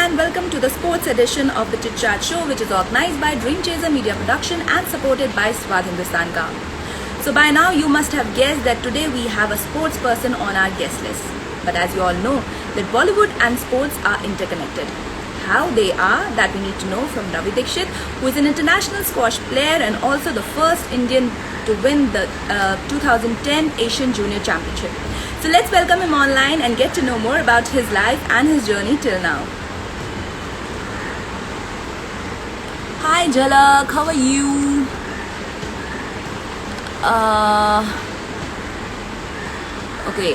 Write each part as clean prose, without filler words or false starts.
and welcome to the sports edition of the Chit Chat Show, which is organized by Dream Chaser Media Production and supported by Swad Hindustan Ka. So by now you must have guessed that today we have a sports person on our guest list. But as you all know, that Bollywood and sports are interconnected. How they are, that we need to know from Ravi Dixit, who is an international squash player and also the first Indian to win the 2010 Asian Junior Championship. So let's welcome him online and get to know more about his life and his journey till now. Hi Jhalak, how are you? Okay,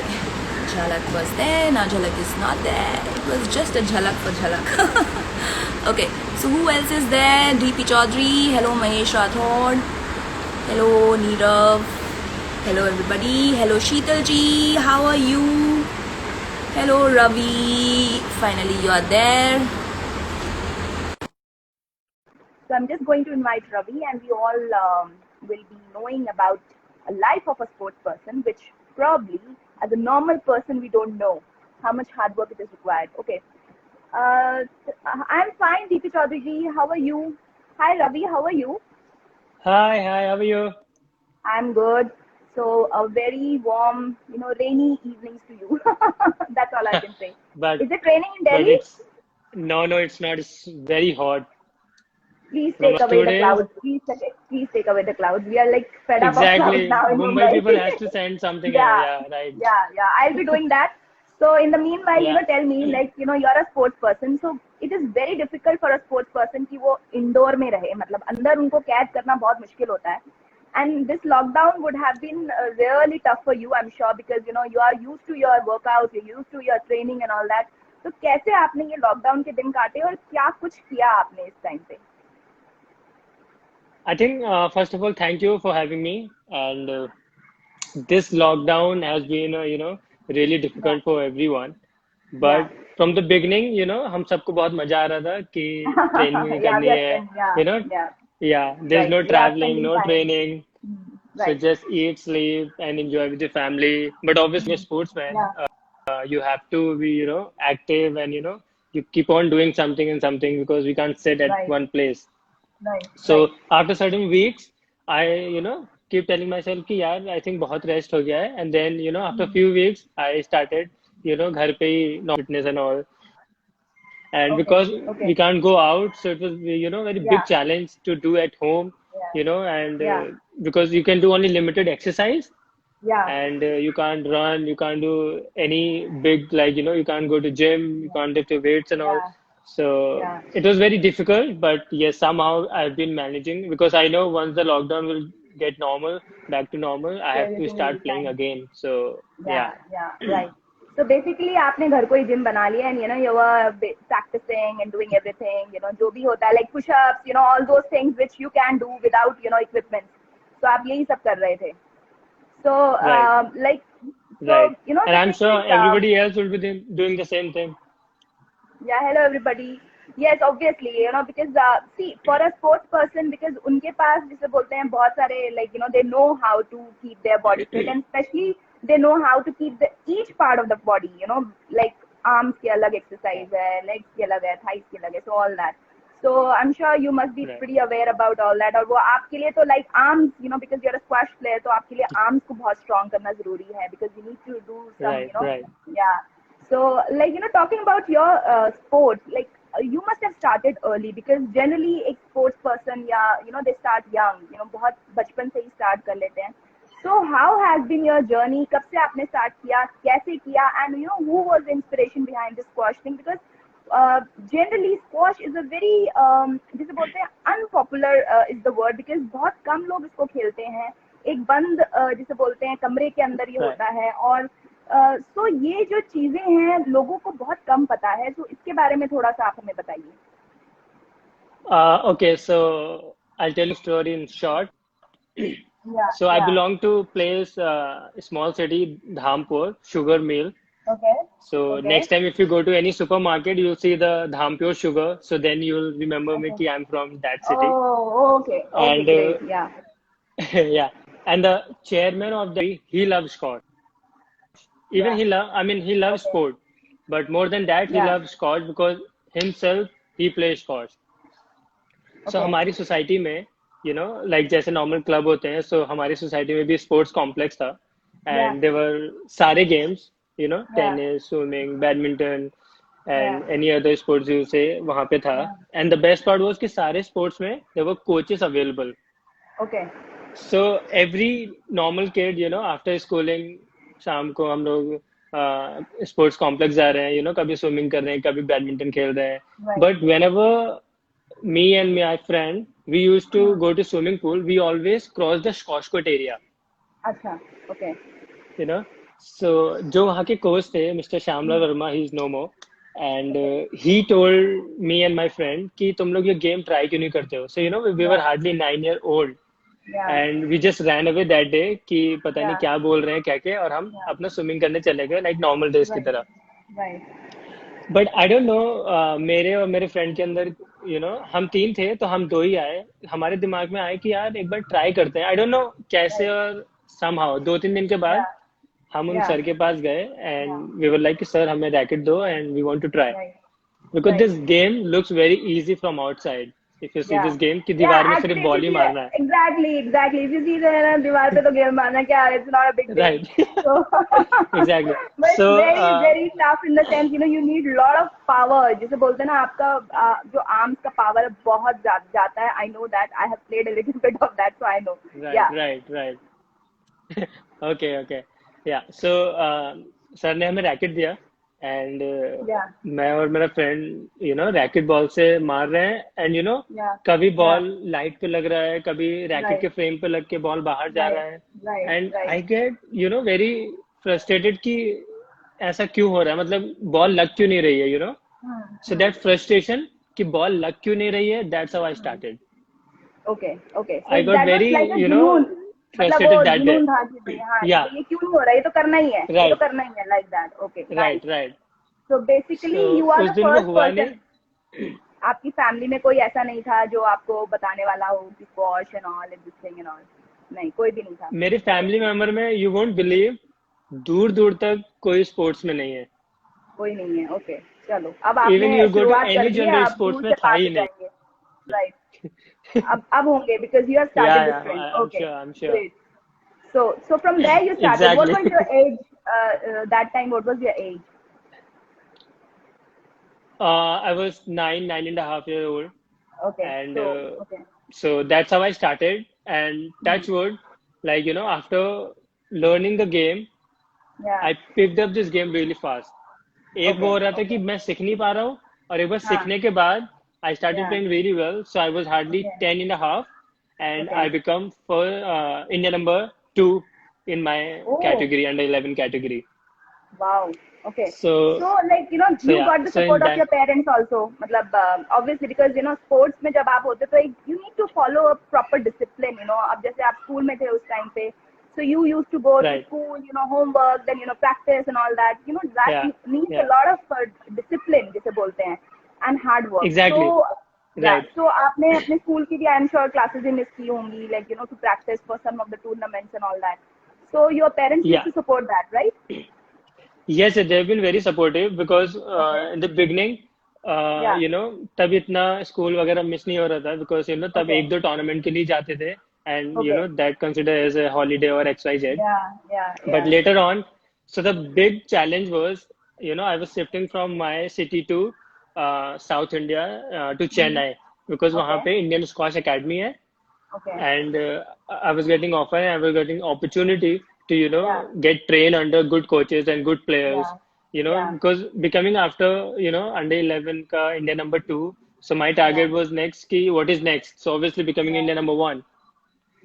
Jhalak was there, now Jhalak is not there. It was just a Jhalak for Jhalak. Okay, so who else is there? DP Chaudhary, hello Mahesh Rathod, hello Neerav, hello everybody, hello Sheetal ji, how are you? Hello Ravi, finally you are there. So I'm just going to invite Ravi and we all will be knowing about a life of a sports person, which probably as a normal person we don't know how much hard work it is required. Okay, I'm fine, DP Chaudhary ji, how are you? Hi Ravi, how are you? Hi, how are you? I'm good. So a very warm, rainy evenings to you. That's all I can say. But Is it raining in but Delhi? it's no, it's not. It's very hot. Please From take last away two the days, clouds. Please take away the clouds. We are like fed up of clouds exactly. now in Mumbai Mumbai. people has to send something here. Yeah, Yeah, right. yeah. I'll be doing that. So in the meanwhile, Yeah, tell me, like, you're a sports person. So it is very difficult for a sports person कि वो indoor में रहे. मतलब अंदर उनको कैद करना बहुत मुश्किल होता है. And this lockdown would have been really tough for you, I'm sure, because you are used to your workouts, you're used to your training and all that. तो कैसे आपने ये lockdown के दिन काटे और क्या कुछ किया आपने इस time पे? I think first of all, thank you for having me. And this lockdown has been, really Yeah, difficult for everyone. yeah. But from the beginning, हम सबको बहुत मजा आ रहा था कि ट्रेनिंग नहीं Yeah, करनी we are है, spending, yeah, you know, yeah, yeah, there's right. no We are traveling, spending no time. training. So Right. just eat, sleep, and enjoy with your family. But obviously, a sportsman, Yeah, you have to be, active and, you keep on doing something and something because we can't sit at right, one place. right. So after certain weeks, I, keep telling myself कि यार, I think बहुत rest हो गया है. And then, after few weeks, I started, घर पे ही normal fitness and all. And Okay, because we okay. can't go out, so it was, very Yeah, big challenge to do at home, yeah, and yeah, because you can do only limited exercise yeah, and you can't run, you can't do any big, like, you can't go to gym, you yeah, can't lift your weights and all. yeah, So yeah. it was very difficult, but yes, somehow I've been managing because I know once the lockdown will get normal, back to normal, I So have to everything will be start playing fine. again. So yeah. Yeah, right. So basically आपने घर को ही gym बना लिया and you were practicing and doing everything, जो भी होता है like push-ups, all those things which you can do without, equipment. So आप यही सब कर रहे थे. So Right, like, right. so And the I'm thing sure is, everybody else will be doing the same thing. yeah, hello everybody. Yes, obviously, because see, for a sports person, because उनके पास जिसे बोलते हैं बहुत सारे like they know how to keep their body fit and especially they know how to keep each part of the body, like arms की अलग exercise है, legs की अलग है, thighs की अलग है, so all that. So I'm sure you must be Right, pretty aware about all that. और वो आपके लिए तो like arms, because you're a squash player, तो आपके लिए arms को बहुत strong करना जरूरी है because you need to do some, right, right. yeah. So, like, talking about your sports, like, you must have started early because generally a sports person, yeah, they start young, बहुत बचपन से ही start कर लेते हैं. So, how has been your journey? कब से आपने start किया? कैसे किया? And, who was the inspiration behind this squash thing? Because generally squash is a very, जिसे बोलते हैं unpopular is the word because बहुत कम लोग इसको खेलते हैं. एक बंद जिसे बोलते हैं कमरे के अंदर ये Right. होता है और सो ये जो चीजें हैं लोगों को बहुत कम पता है तो इसके बारे में थोड़ा सा आप हमें बताइए. Okay, so I'll tell you a story in short. Yeah, So I yeah. belong to place, a small city, Dhampur, sugar mill. Okay, So okay, next time if you go to any supermarket, you'll see the Dhampur sugar. So then you'll remember me okay. कि I'm from that city. Oh, okay, okay, And great. Yeah, yeah, and the chairman of the he loves Scott. Even yeah, he loves okay, sport, but more than that, he yeah, loves Scott because himself, he plays squash. So Okay. हमारी society में like जैसे normal club होते हैं, so हमारी society में भी sports complex था, Yeah. And there were सारे games, Yeah. Tennis, swimming, badminton Yeah. And any other sports जो से वहाँ पे था. Yeah. And the best part was कि सारे स्पोर्ट्स में there were coaches available. Okay. So every normal kid, after schooling, शाम को हम लोग स्पोर्ट्स कॉम्प्लेक्स जा रहे हैं, कभी स्विमिंग कर रहे हैं, कभी बैडमिंटन खेल रहे हैं. Right. But when ever me and my friend, we used to go to swimming pool, we always cross the squash court area, अच्छा. Okay. you know. So जो वहाँ के कोच थे, mister Shyamlal Verma, he is no more, and Okay. he told me and my friend कि तुम लोग ये game try क्यों नहीं करते हो. So we were Yeah. hardly 9 year old, Yeah. and we just ran away that day कि पता नहीं Yeah. क्या बोल रहे हैं क्या क्या, और हम Yeah. अपना स्विमिंग करने चले गए लाइक नॉर्मल डेज की Right. तरह. Right. But I don't know, मेरे और मेरे फ्रेंड के अंदर, हम तीन थे तो हम दो ही आए. हमारे दिमाग में आए कि यार एक बार ट्राई करते हैं. आई डोंट नो कैसे, Right. और समहाउ 2-3 दिन के बाद Yeah. हम उन Yeah. सर के पास गए, Yeah. And we were like कि सर हमें रैकेट दो and we want to try, Right. Because Right. This game looks very easy from outside. If you see Yeah. This game कि Yeah, दीवार में सिर्फ actually, if बॉल you ही see, मारना है. exactly, exactly. If you see the ना दीवार पे तो गेम मारना क्या है, it's not a big deal. Right. So, exactly. but so it's very, very tough in the sense, you need lot of power. जैसे बोलते हैं ना, आपका जो arms का power बहुत जाता है. I know that. I have played a little bit of that, so I know. Yeah. Right. Okay okay. या सो सर ने हमें रैकेट दिया, एंड Yeah. मैं और मेरा फ्रेंड रैकेट बॉल से मार रहे हैं, एंड Yeah. कभी Yeah. बॉल लाइट पे लग रहा है, कभी रैकेट Right. के फ्रेम पे लग के बॉल बाहर जा Right. रहा है, Right. And Right. I get very frustrated कि ऐसा क्यों हो रहा है, मतलब बॉल लग क्यों नहीं रही है, सो दैट फ्रस्ट्रेशन कि बॉल लग क्यों नहीं रही है, that's how I started. Okay. Okay. So I got that was very like a जुनून. मतलब वो frustrated that day. जुनून था कि भाई हाँ Yeah, ये क्यों नहीं हो रहा है, ये तो करना ही है, ये तो right, करना ही है, like that. Okay. Nice. right, right. So basically So you are उस the दिन वो first हुआ person. नहीं. आपकी फैमिली में कोई ऐसा नहीं था जो आपको बताने वाला हो कि squash and all and this thing and all? नहीं, कोई भी नहीं था. मेरे फैमिली मेंबर में यू वोंट बिलीव, दूर दूर तक कोई स्पोर्ट्स में नहीं है. कोई नहीं है. ओके. चलो अब इवन आपने यू गो टू शुरुआत कर एनी दी है, जनरल आप स्पोर्ट्स दूर में से था पास ही हो नहीं. जाएंगे. राइट. अब होंगे because you have या started या this trend. I am Okay. Sure, I am sure. Great. So from there you started. What was exactly. your age that time? What was your age? I was 9.5 years old, Okay. and So okay. so that's how I started. And touch wood, like after learning the game, Yeah. I picked up this game really fast. एक वो Okay. हो रहा था कि Okay. मैं सीख नहीं पा रहा हूँ, और एक बार हाँ. सीखने के बाद I started Yeah. playing really well. So I was hardly Okay. 10 and a half, and Okay. I become for India number 2 in my Oh. category, under 11 category. Wow. Okay. So So like you yeah, got the so in support of that, your parents also. मतलब obviously because sports में जब आप होते तो एक you need to follow a proper discipline. अब जैसे आप स्कूल में थे उस टाइम पे, so you used to go to right, school, homework, then practice and all that. That yeah, needs a yeah, lot of discipline जिसे बोलते हैं, and hard work. exactly, So yeah, right. so आपने अपने school की भी I am sure classes भी miss की होंगी, like to practice for some of the tournaments and all that. So your parents used Yeah. to support that, right? Yes, they've been very supportive because Okay. in the beginning, Yeah. तब इतना school वगैरह miss नहीं हो रहा था, because तब Okay. 1-2 tournament के लिए जाते थे, and Okay. that considered as a holiday or XYZ. Yeah, yeah, But yeah. later on, so the big challenge was, I was shifting from my city to South India, to Chennai, because वहाँ Okay. पे Indian Squash Academy है, Okay. and I was getting offer, and I was getting opportunity to Yeah. get trained under good coaches and good players. Yeah. Yeah. Because becoming after under 11 ka India number 2, so my target Yeah. was next ki what is next, so obviously becoming Yeah. India number 1.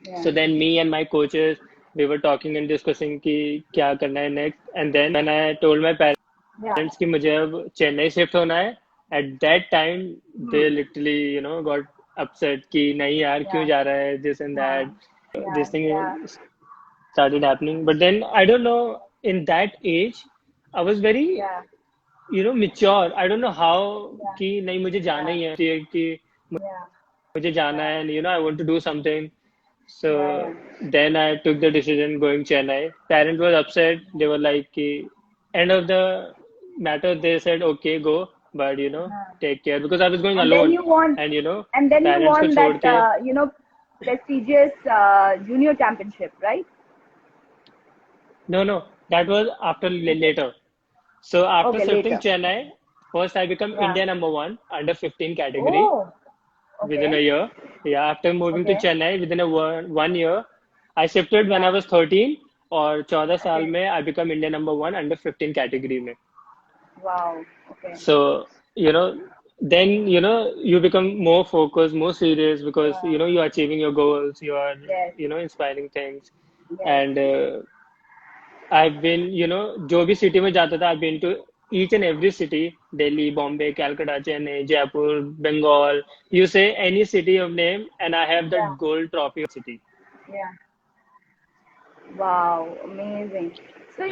Yeah. So then me and my coaches, we were talking and discussing कि क्या करना है next, and then when I told my Yeah. parents कि मुझे अब Chennai shift होना है, at that time they literally got upset कि नहीं यार क्यों Yeah. जा रहा है, this and Yeah. that, Yeah. this thing Yeah. started happening. But then I don't know, in that age I was very Yeah. mature. I don't know how Yeah. कि नहीं मुझे जाना ही है, कि Yeah. मुझे जाना है, and I want to do something. So Yeah. then I took the decision going Chennai. Parents were upset. They were like, end of the matter, they said, okay, go. but हाँ. take care, because I was going And then alone, you won, and and then you parents को won छोड़ that के. prestigious junior championship, right? No, that was after Okay. later. So after Okay, shifting later. Chennai, first I become Yeah. India number one under 15 category Oh, within okay. a year. Yeah, after moving to Okay. Chennai within a one year, I shifted when I Yeah. was 13, और 14 साल Okay. में I become India number one under 15 category में. Wow. Okay. So, then, you become more focused, more serious, because, Yeah. you're achieving your goals, you are, Yes. inspiring things. Yes. And I've been, जो भी city में जाता था, I've been to each and every city, Delhi, Bombay, Calcutta, Chennai, Jaipur, Bengal. You say any city of name, and I have Yeah. that gold trophy of city. Yeah. Wow, amazing. So,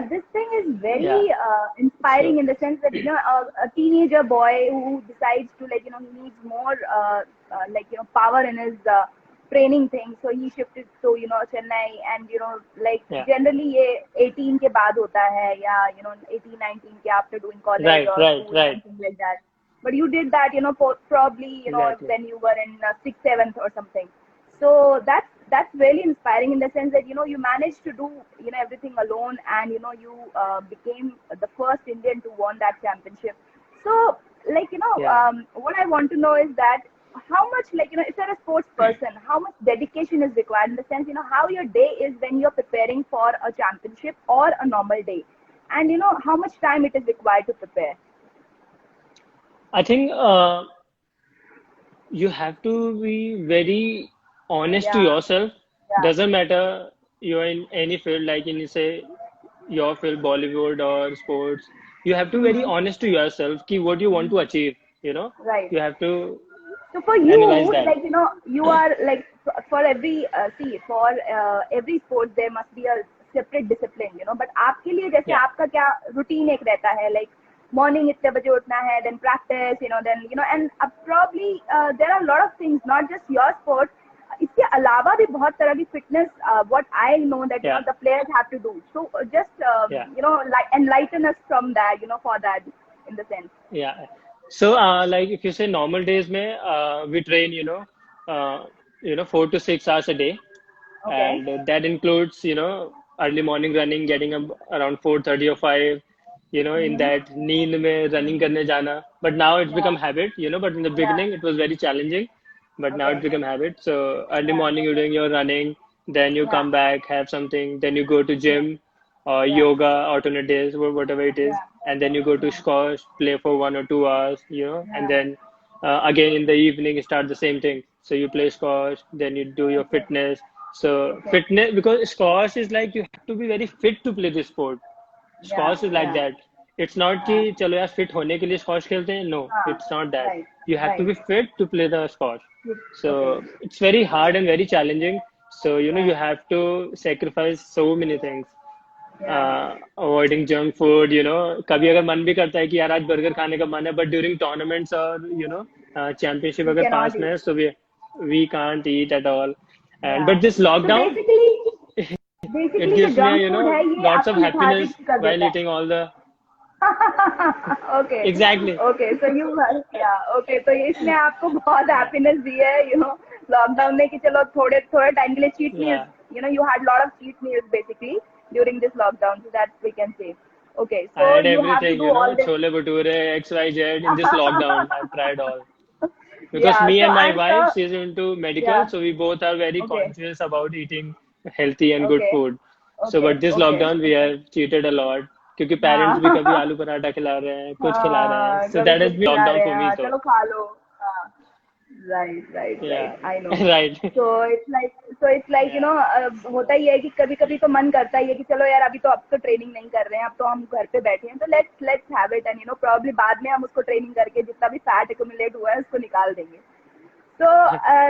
this thing is Yeah. very So, inspiring in the sense that, a teenager boy who decides to, like, he needs more, power in his training thing. So he shifted to, Chennai, and, like, yeah. generally ये 18 के बाद होता है, या, 18, 19 के after doing college Right, or right, school, right. something like that. But you did that, probably, Exactly. when you were in 6th, 7th or something. So that's really inspiring in the sense that you managed to do everything alone, and you became the first Indian to won that championship. So, like, Yeah. what I want to know is that how much, like, if you're a sports person, how much dedication is required, in the sense, how your day is when you're preparing for a championship or a normal day, and how much time it is required to prepare. I think you have to be very honest to Yeah. yourself. Yeah. Doesn't matter you're in any field, like in, say, your field, Bollywood or sports. You have to be very Mm-hmm. honest to yourself ki what you want to achieve. Right. You have to So for analyze you, that. like, you are like, for every for every sport there must be a separate discipline, But आपके लिए जैसे Yeah, आपका क्या routine एक रहता है, like morning इतने बजे उठना है, then practice, then and probably there are a lot of things, not just your sport. इसके अलावा भी बहुत तरह की fitness, what I know that yeah, the players have to do. So just yeah, like enlighten us from that, for that, in the sense. yeah. So, like if you say normal days, mein, we train, 4 to 6 hours a day, Okay. and that includes, early morning running, getting up around 4:30 or 5, in Mm-hmm. that नींद में running करने जाना. But now it's Yeah. become habit, but in the Yeah. beginning it was very challenging, but now it's Okay. become habit. So early Yeah. morning you're doing your running, then you Yeah. come back, have something, then you go to Yeah. gym or Yeah. yoga, alternate days, whatever it is, Yeah. and then you go to Yeah. squash, play for 1 or 2 hours, and Yeah. then again in the evening you start the same thing. So you play squash, then you do your Okay. fitness. So Okay. fitness, because squash is like you have to be very fit to play this sport. Yeah. Squash is like Yeah. that. It's not कि Yeah. चलो यार fit होने के लिए squash खेलते हैं. No, हाँ. it's not that. Right. You have to Right. be fit to play the squash. So Okay. it's very hard and very challenging. So Yeah. you have to sacrifice so many things. Yeah. Avoiding junk food. कभी अगर मन भी करता है कि यार आज burger खाने का मन है, but during tournaments और championship You अगर cannot पास में eat. है, so we can't eat at all. And Yeah. but this So lockdown, it basically जो gives me, junk food है ये lots of आपको happiness lethargic कर while देता है. eating all the. Okay. Exactly. Okay. So okay. तो इसने आपको बहुत Yeah. happiness दी है, लॉकडाउन में, कि चलो थोड़े थोड़े टाइम के लिए cheat meals. Yeah. You had lot of cheat meals basically during this lockdown. So that we can say. Okay. I So had you have to everything, do all this. chole bhature, XYZ in this lockdown. I've tried all. Because Yeah. me So and my I'm wife, sure. she's into medical, Yeah. so we both are very Okay. conscious about eating healthy and good Okay. food. So, Okay. but this Okay. lockdown, we have cheated a lot. क्योंकि parents भी कभी हाँ. आलू पराठा खिला रहे हैं, कुछ खिला रहे हैं. हाँ, So कभी that कुछ has been खिला lockdown रहे for हैं, me, हाँ, so चलो खा लो. हाँ. Right. yeah, I know. right, So it's like yeah, होता ही है कि कभी कभी तो मन करता ही है कि चलो यार अभी तो अब तो ट्रेनिंग नहीं कर रहे हैं, अब तो हम घर पे बैठे हैं, तो let's have it, and probably बाद में हम उसको ट्रेनिंग करके जितना भी फैट एक्यूमुलेट हुआ है उसको निकाल देंगे. So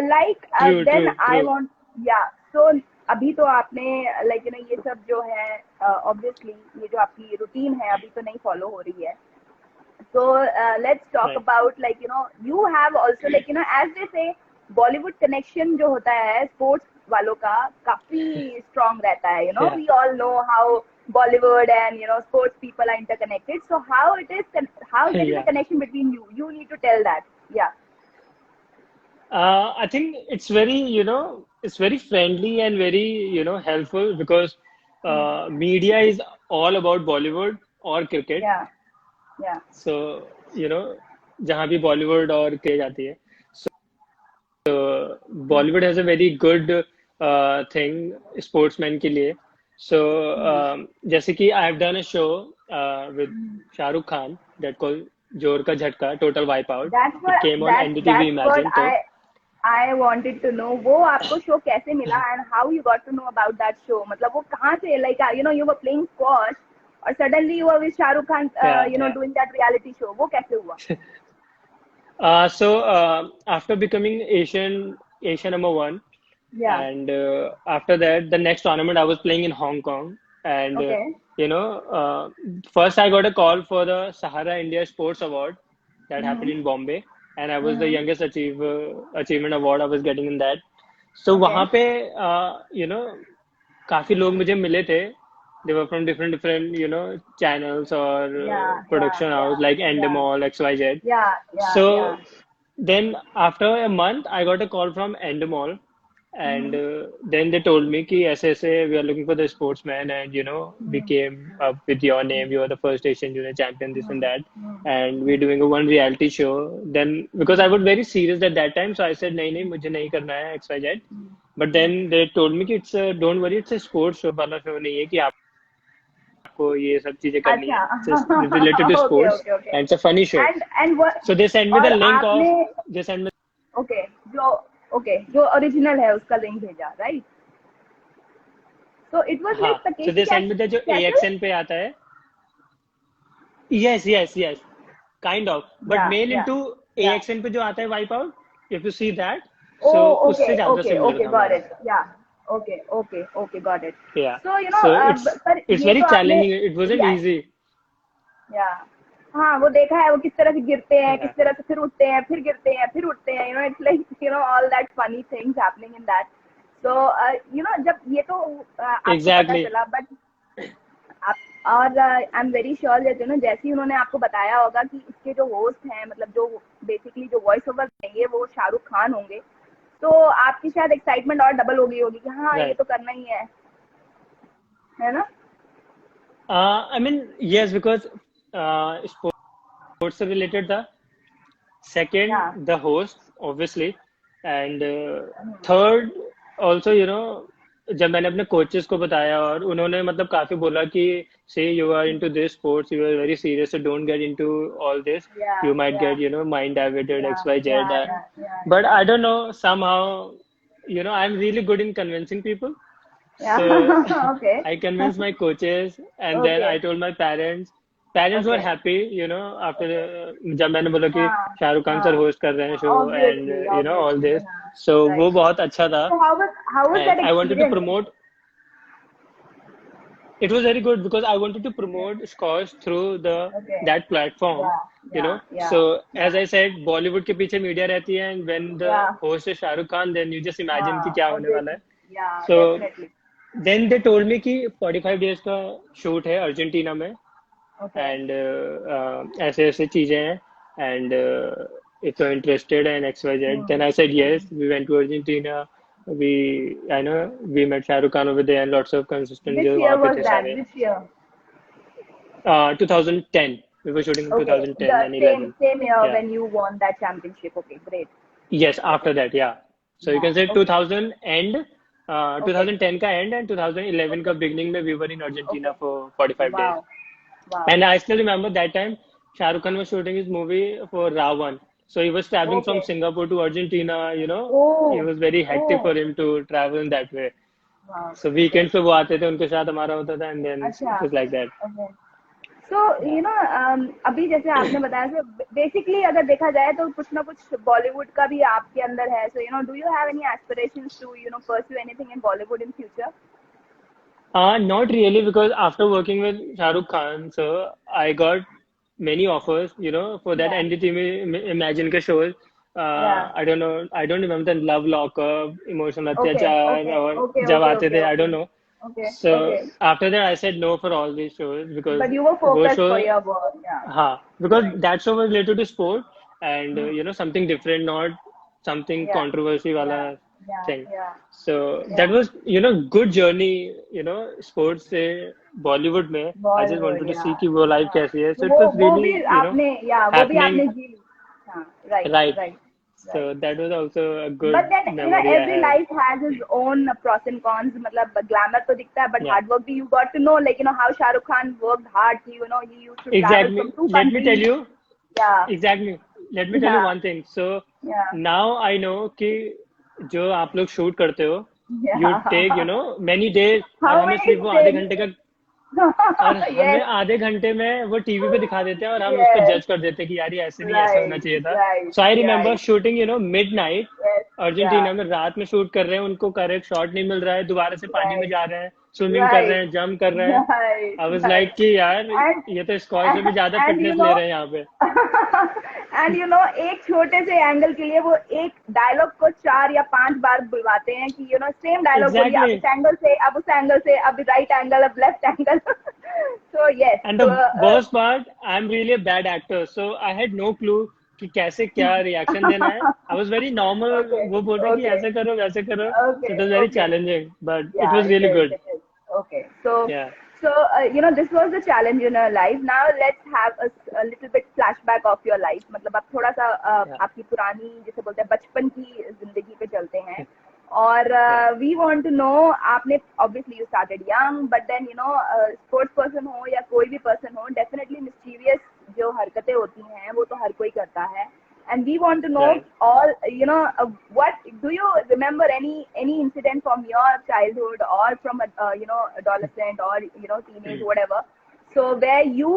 like true, then true, I true, want, yeah. So अभी तो आपने like ये सब जो है obviously ये जो आपकी रूटीन है अभी तो नहीं फॉलो हो रही है. So let's talk right, about like you have also like as they say Bollywood connection जो होता है sports वालों का काफी strong रहता है. yeah, We all know how Bollywood and sports people are interconnected. So how it is, how there is a Yeah. connection between you? You need to tell that. Yeah. I think it's very, it's very friendly and very, helpful because media is all about Bollywood or cricket. Yeah. Yeah. So, जहाँ भी बॉलीवुड और cricket जाती है, Bollywood has a very good thing sportsmen के लिए. So, जैसे कि I have done a show with Shah Rukh Khan that called जोर का झटका, Total Wipeout. That's It what came on NDTV that's what Imagine. तो I wanted to know. वो आपको शो कैसे मिला and how you got to know about that show? मतलब वो कहाँ से, like you were playing squash और suddenly you were with Shah Rukh Khan yeah. doing that reality show. वो कैसे हुआ? So after becoming Asian number one, Yeah. and after that, the next tournament I was playing in Hong Kong, and Okay. first I got a call for the Sahara India Sports Award that happened in Bombay, and I was the youngest achievement award I was getting in that. So Okay. वहाँ पे काफी लोग मुझे मिले थे. They were from different channels or Yeah. production house like Yeah. Endemol, XYZ. Yeah. Yeah. So Yeah. then after a month, I got a call from Endemol, and then they told me कि ऐसे ऐसे we are looking for the sportsman, and we came up with your name. You are the first Asian junior champion, this and that, and we're doing a one reality show. Then because I was very serious at that time, so I said नहीं नहीं मुझे नहीं करना है XYZ. But then they told me कि don't worry, it's a sports show वाला show नहीं है कि आपको ये सब चीजें करनी है. अच्छा. It's just related to sports, Okay. and it's a funny show. And what? So they sent me the और link आपने of they sent me जो ओरिजिनल है उसका लिंक भेजा, right? So it was like हाँ. So they sent me the जो AXN पे आता है. Yes, kind of. But Yeah, main yeah, into yeah. AXN पे जो आता है Wipeout, if you see that, Oh, so okay, उससे ज़्यादा similar okay, था got मेरा. it. Yeah. Okay, got it. Yeah. So So it's ये very तो आपने challenging. It wasn't किया है. easy. Yeah. हाँ, वो देखा है वो किस तरह से गिरते हैं, Yeah. किस तरह से फिर उठते हैं, फिर गिरते हैं, फिर उठते हैं. It's like all that funny things happening in that. So जब ये तो आपको Exactly. पता चला, but और आई एम वेरी श्योर जैसे ही उन्होंने आपको बताया होगा कि इसके जो होस्ट हैं, मतलब जो बेसिकली जो वॉइस ओवर देंगे वो शाहरुख खान होंगे, तो आपकी शायद एक्साइटमेंट और डबल हो गई होगी कि हाँ ये Right. तो करना ही है ना? I mean, yes, because sports related था. Second, Yeah. the host, obviously, and third, also, जब मैंने अपने कोचेस को बताया और उन्होंने मतलब काफी बोला कि say you are into this sports, you are very serious, so don't get into all this. Yeah, You might yeah. get mind diverted, Yeah, XYZ. yeah. But I don't know, somehow, I'm really good in convincing people. Yeah. So Okay. I convinced my coaches, and then Okay. I told my parents. Parents were Okay. happy, after जब मैंने बोला कि हाँ, शाहरुख खान हाँ. Sir host कर रहे हैं show, Obviously, and all obviously, this. हाँ. So Right. वो बहुत अच्छा था, So how was that and I wanted to experience? promote. It was very good because I wanted to promote squash through Okay. that platform, Yeah. So as I said, Bollywood के पीछे media रहती है, and when the Yeah. host is Shah Rukh Khan, then you just imagine कि क्या होने वाला है. Yeah, So definitely. then they told me कि 45 days का shoot है अर्जेंटीना में, Okay. and ऐसे ऐसे चीजें हैं, and if you're interested and XYZ, then I said yes. We went to Argentina. We met Shah Rukh Khan over there, and lots of consistent Which जो year वहाँ पे was थे that? सारे. Which year? 2010. We were shooting in Okay. 2010 and The 11. same year Yeah. when you won that championship. Okay, great. Yes, after that, yeah. So you can say Okay. 2000 end, 2010 का end, and 2011 का beginning में we were in Argentina for 45 days. Wow. And I still remember that time Shah Rukh Khan was shooting his movie for Ravan. So he was traveling from Okay. Singapore to Argentina, Oh. It was very hectic Oh. for him to travel in that way. Wow. So weekends पे वो आते थे, उनके साथ हमारा होता था, and then अच्छा. it was like that. Okay. So अभी जैसे आपने बताया, so basically अगर देखा जाए तो कुछ ना कुछ बॉलीवुड का भी आपके अंदर है. So do you have any aspirations to pursue anything in Bollywood in future? Not really, because after working with Shah Rukh Khan, so I got many offers, for that Yeah. NDTV Imagine के shows. Yeah. I don't know. I don't remember the Love Lockup, Emotional Okay, अत्याचार okay, और okay, जब okay, आते okay, थे, I okay. don't know. Okay. So Okay. after that, I said no for all these shows because But you were वो focused show, for your work. Yeah. हाँ, because Right. that show was related to sport and Hmm. something different, not something Yeah. controversy वाला Yeah. Yeah. thing. Yeah. So that Yeah. was good journey, sports से Bollywood में. I just Bollywood wanted to या see कि वो life हाँ कैसी है. तो So it was वो भी really, आपने या वो भी happening, आपने जी ली हाँ right right. Right So right that was also a but good then memory I every have. Life has its own pros and cons मतलब ग्लैमर तो दिखता है बट Yeah, हार्ड वर्क भी you got to know like how Shahrukh Khan worked hard he used to travel exactly. From two Let me tell countries you, या exactly. Let me tell you या one thing. So या now I know कि जो आप लोग shoot करते हो, you take, या many days और हाउ हमें मेनी सिर्फ वो आधे घंटे का और हमें यस आधे घंटे में वो टीवी पे दिखा देते हैं और हम उस पर यस जज कर देते हैं कि यार ये ऐसे नहीं ऐसा होना राइट चाहिए था. Right so I remember right shooting mid night yes या अर्जेंटीना में रात में शूट कर रहे हैं उनको करेक्ट शॉट नहीं मिल रहा है दोबारा से पानी में राइट जा रहे हैं स्विमिंग कर रहे Right, हैं जंप कर रहे हैं. right, I was right. Like कि यार And ये तो स्कॉच से भी ज्यादा and फिटनेस ले रहे हैं यहाँ पे. and एक छोटे से एंगल के लिए वो एक डायलॉग को 4 या 5 बार बुलवाते हैं कि सेम डायलॉग बोलिए अब एग्जैक्टली. इस एंगल से अब उस एंगल से अब राइट एंगल अब left angle so yes And the worst part, I'm really a bad actor, so I had no clue कि कैसे क्या रिएक्शन देना है. I was very normal. okay, वो बोल रहे कि okay, ऐसे करो वैसे करो. So okay, it was very okay. challenging, but it Yeah, was really good. it is. Okay. So, Yeah. so this was the challenge in your life. Now let's have a little bit flashback of your life. मतलब अब थोड़ा सा Yeah. आपकी पुरानी जिसे बोलते हैं बचपन की जिंदगी पे चलते हैं. और Yeah. we want to know आपने obviously you started young, but then sports person हो या कोई भी person हो, definitely mischievous जो हरकतें होती हैं वो तो हर कोई करता है. And we want to know Right. all what do you remember any incident from your childhood or from adolescent or teenage whatever so where you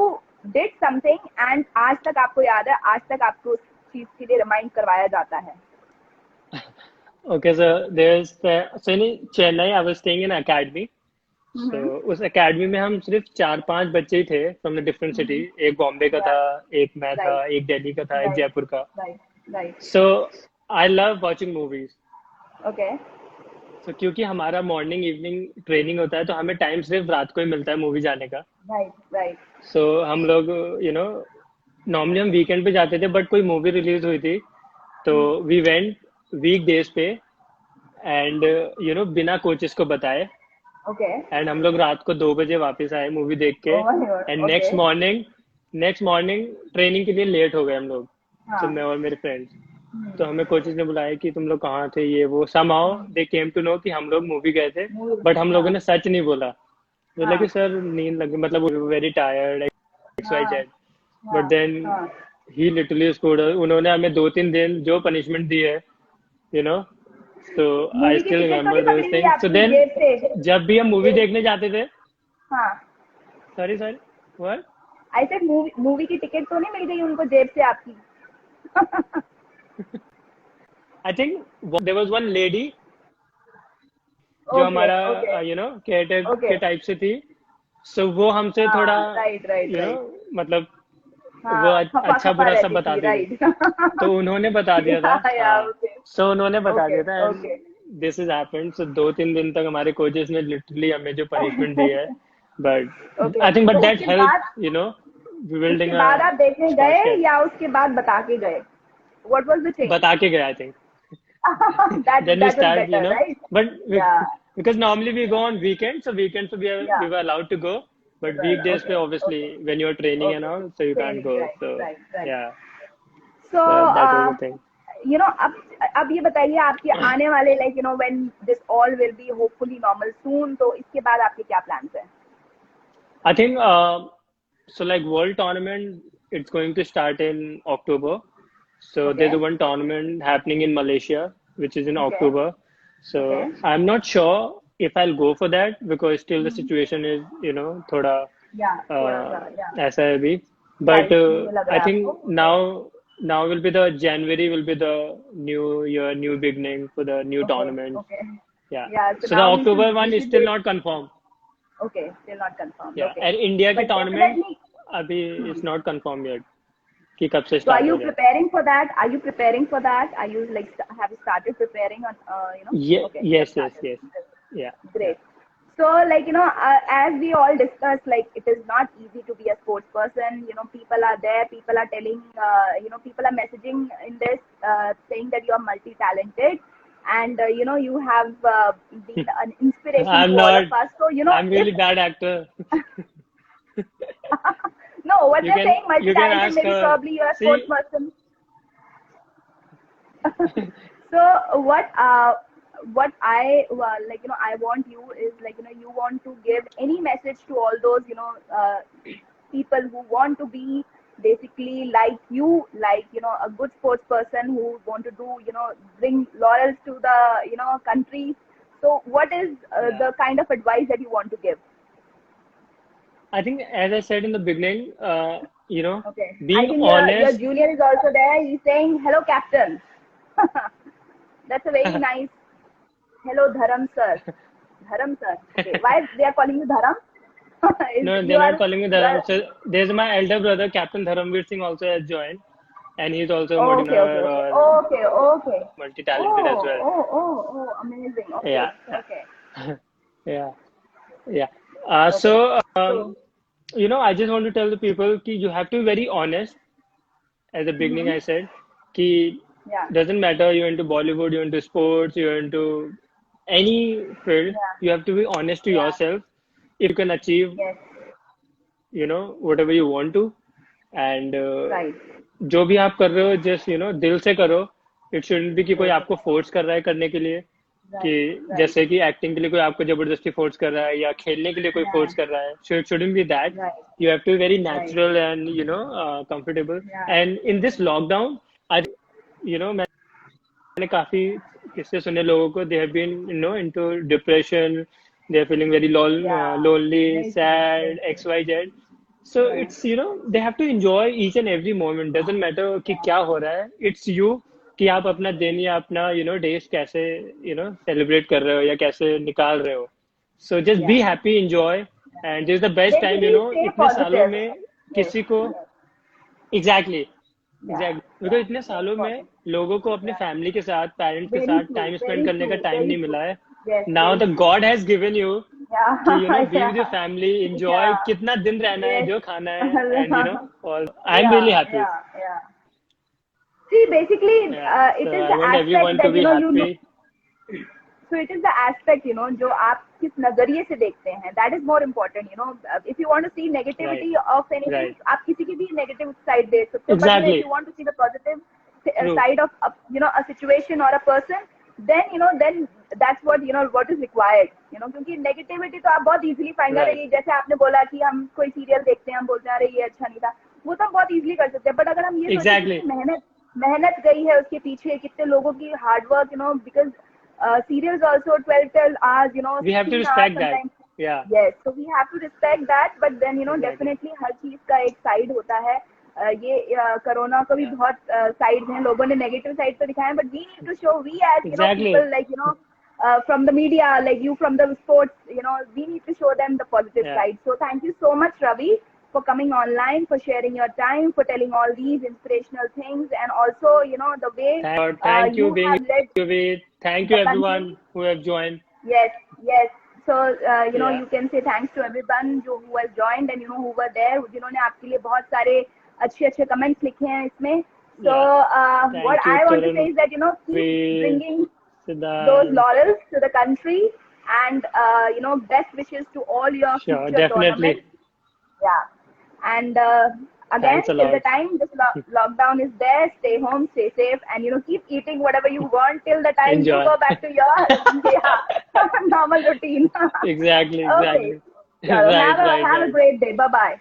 did something and आज तक आपको याद है आज तक आपको उस चीज के लिए रिमाइंड करवाया जाता है. Okay, so so in Chennai, I was staying in an academy. So उस academy में हम सिर्फ 4-5 बच्चे ही थे from the different city. एक बॉम्बे का था, एक मैं था, Right. एक दिल्ली का था, एक Right. जयपुर का. right So I love watching movies. okay So क्योंकि हमारा मॉर्निंग इवनिंग ट्रेनिंग होता है तो हमें टाइम सिर्फ रात को ही मिलता है मूवी जाने का. right So हम लोग नॉर्मली हम वीकेंड पे जाते थे बट कोई मूवी रिलीज हुई थी तो वी वेंट वीक डेज पे एंड बिना कोचेस को बताए okay एंड हम लोग रात को 2 बजे वापस आए मूवी देख के oh my God. And Okay. Next morning training के लिए लेट हो गए हम लोग. हाँ. तो मैं और मेरे फ्रेंड्स तो हमें कोचेस ने बुलाया कि तुम लोग कहाँ थे ये वो somehow they came to know कि हम लोग मूवी गए थे बट हम लोगों ने सच नहीं बोला. बोला कि सर नींद लगी मतलब very tired X Y Z but then हाँ. He literally scored. उन्होंने हमें 2-3 दिन जो पनिशमेंट दी है so I मूवी की still टिकट तो remember नहीं those पकड़ी थी things. So आपकी then जेब से. जब भी हम मूवी देखने जाते थे हाँ sorry what ऐसे मूवी की टिकट तो नहीं मिल गई उनको जेब से आपकी. I think there was one lady जो Okay, हमारा okay. Caretaker Okay. के टाइप से थी. So वो हमसे हाँ, थोड़ा right. मतलब हाँ, वो खफा अच्छा खफा बुरा सब रहती बता थी, देती right. तो उन्होंने बता दिया था. Yeah, okay. So उन्होंने बता Okay, दिया था and okay. this has happened. So 2-3 दिन तक हमारे कोचेस ने लिटरली हमें जो पनिशमेंट दी है but Okay. I think तो that उसके helped उसके building बाद आप देखने a गए structure. या उसके बाद बता के गए? What was the change? बता के गए I think. that Then we was start better, right? but Yeah. because normally we go on weekends, so weekends we Yeah. were allowed to go but Right, weekdays okay, पे obviously okay. when you're training and Okay. all so you can't go. Right, So right. yeah, So, that was the thing. अब ये बताइए आपके आने वाले when this all will be hopefully normal soon, तो इसके बाद आपके क्या plans हैं? I think so like world tournament it's going to start in October. So Okay. there's one tournament happening in Malaysia which is in Okay. October. So Okay. I'm not sure if I'll go for that because still the situation is थोड़ा Yeah, थोड़ा सा, yeah. ऐसा है अभी. But Right, मुझे लग रहा I है think आपको. now will be the January will be the new year, new beginning for the new Okay, tournament. okay. Yeah. Yeah, so So the now we October should- we one is should still wait. not confirmed. Okay, still not confirmed. Yeah. Okay. And India के But tournament definitely- अभी it's not confirmed yet कि कब से So are start you हो जाए. preparing for that? Are you preparing for that? Are you have you started preparing on Yes, Okay, yes, started. yes. Yeah. Great. So, like, as we all discussed, like, it is not easy to be a sports person. People are there, people are telling, people are messaging in this, saying that you are multi-talented, and, you have been an inspiration I'm to all not. of us. So, I'm if, really bad actor. no, what they're saying, You can multi-talented, ask maybe her. probably you're a sports See, person. So what I I want you is, you want to give any message to all those people who want to be basically like you, like, a good sports person who want to do, bring laurels to the country. So what is yeah. the kind of advice that you want to give? I think, as I said in the beginning, Okay, I being think your honest. junior is also there. He's saying hello, captain. That's a very nice hello, Dharam sir. Dharam sir. Okay. Why they are calling you Dharam? No, You they're not are calling me you are Dharam. So there's my elder brother, Captain Dharamveer Singh, also has joined, and he's also a okay, okay, motivator okay, or okay, okay. multi-talented as Oh, well. oh, oh, oh, amazing. Okay, Yeah, okay, yeah, yeah. okay. So, So, I just want to tell the people that you have to be very honest. At the beginning, mm-hmm. I said, ki Yeah, doesn't matter you're into Bollywood, you're into sports, you're into any field, yeah, you have to be honest to yeah. yourself if you can achieve, Yes, whatever you want to. And right. जो भी आप कर रहे हो just दिल से करो. It shouldn't be कि कोई Yes, आपको फोर्स कर रहा है करने के लिए, कि right, right. जैसे कि एक्टिंग के लिए कोई आपको जबरदस्ती फोर्स कर रहा है या खेलने के लिए कोई Yeah, फोर्स कर रहा है. So it shouldn't be that. right, You have to be very right. natural and comfortable. Yeah, And in this lockdown, I मैंने काफी किस्से सुने लोगों को. They have been into depression. They are feeling very yeah. lonely, Very true, very sad, true. XYZ. So Yeah, it's they have to enjoy each and every moment. Doesn't matter कि yeah, क्या हो रहा है. It's you कि आप अपना दिन या अपना days कैसे celebrate कर रहे हो या कैसे निकाल रहे हो. So just be yeah. happy, enjoy, and this is the best time. Basically, stay इतने सालों positive. में Yes, किसी को yes. Exactly Yeah, exactly because yeah. इतने Very सालों में important. लोगों को अपने Yeah. फैमिली के साथ, पेरेंट्स के Very साथ true, टाइम स्पेंड very करने का true, टाइम very नहीं true. मिला है. Yes, now very the true. God has given you Yeah, कि be with your yeah, family, enjoy yeah. कितना दिन रहना है, Yes. जो खाना है, एंड और I am Yeah, really happy. yeah, yeah. See, basically, Yeah, it so is I the want aspect everyone to that be you know. happy. So it is the aspect, जो आप किस नजरिए से देखते हैं. That is more important, If you want to see negativity Right, of anything, right, आप किसी की भी negative side देख सकते हो. But if exactly, you want to see the positive true, side of a situation or a person, then that's what is required. क्योंकि negativity तो आप बहुत easily find कर right, रही. जैसे आपने बोला कि हम कोई serial देखते हैं, हम बोलते हैं अरे ये अच्छा नहीं था, वो तो हम बहुत easily कर सकते हैं. But अगर हम ये सोचें कि exactly. मेहनत गई है उसके पीछे, कितने लोगों की hard work, because serials also 12 hours, We have to 16 hours respect that. sometimes. Yeah, Yes, so we have to respect that, but then exactly. definitely हर चीज का एक साइड होता है. ये कोरोना का भी Yeah, बहुत साइड हैं. लोगों ने नेगेटिव साइड तो दिखाए, but we need to show, we as people, exactly. like from the media, like you from the sports, we need to show them the positive Yeah. side. So thank you so much, Ravi, for coming online, for sharing your time, for telling all these inspirational things, and also the way Thank you you being have led with. Thank you the country. everyone who have joined. Yes, yes. So Yeah, you can say thanks to everyone who has joined, and who were there, जिन्होंने आपके लिए बहुत सारे अच्छे comments लिखे हैं इसमें. So yeah. what Thank you, I want to say Tarun, is that keep bringing those Siddharth. laurels to the country, and best wishes to all your Sure, future definitely. tournaments. Yeah. And again, Thanks a till the lot. time this lockdown is there, stay home, stay safe, and keep eating whatever you want till the time you Enjoy. go back to your normal routine. Exactly, Okay. exactly. Chalo, Right, right, have a right. great day. Bye bye.